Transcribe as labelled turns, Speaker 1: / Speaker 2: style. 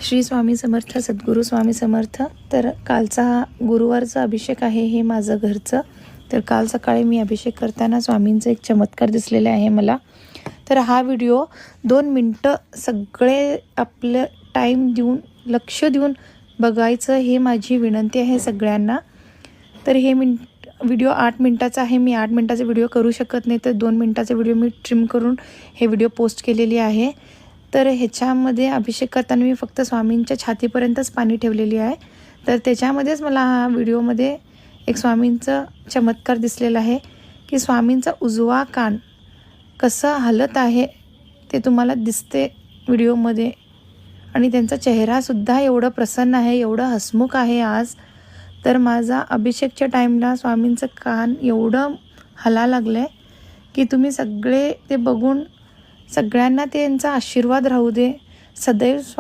Speaker 1: श्री स्वामी समर्थ, सद्गुरू स्वामी समर्थ। तर कालचा गुरुवारचा अभिषेक आहे, हे माझं घरचं। तर काल सकाळी मी अभिषेक करताना स्वामींचा एक चमत्कार दिसलेला आहे मला। तर हा व्हिडिओ 2 मिनटं सगळे आपलं टाईम देऊन, लक्ष देऊन बघायचं, हे माझी विनंती आहे सगळ्यांना। तर हे व्हिडिओ 8 मिनटाचा आहे। मी 8 मिनटाचा व्हिडिओ करू शकत नाही, तर 2 मिनटाचा व्हिडिओ मी ट्रिम करून हे व्हिडिओ पोस्ट केलेली आहे। तर ह्याच्यामध्ये अभिषेक करताना मी फक्त स्वामींच्या छातीपर्यंतच पाणी ठेवलेली आहे। तर त्याच्यामध्येच मला हा व्हिडिओमध्ये एक स्वामींचा चमत्कार दिसलेला आहे की स्वामींचा उजवा कान कसं हलत आहे ते तुम्हाला दिसते व्हिडिओमध्ये। आणि त्यांचा चेहरासुद्धा एवढं प्रसन्न आहे, एवढं हसमुख आहे आज। तर माझा अभिषेकच्या टाईमला स्वामींचं कान एवढं हला लागलं आहे की तुम्ही सगळे ते बघून सगळ्यांना त्यांचा आशीर्वाद राहू दे सदैव।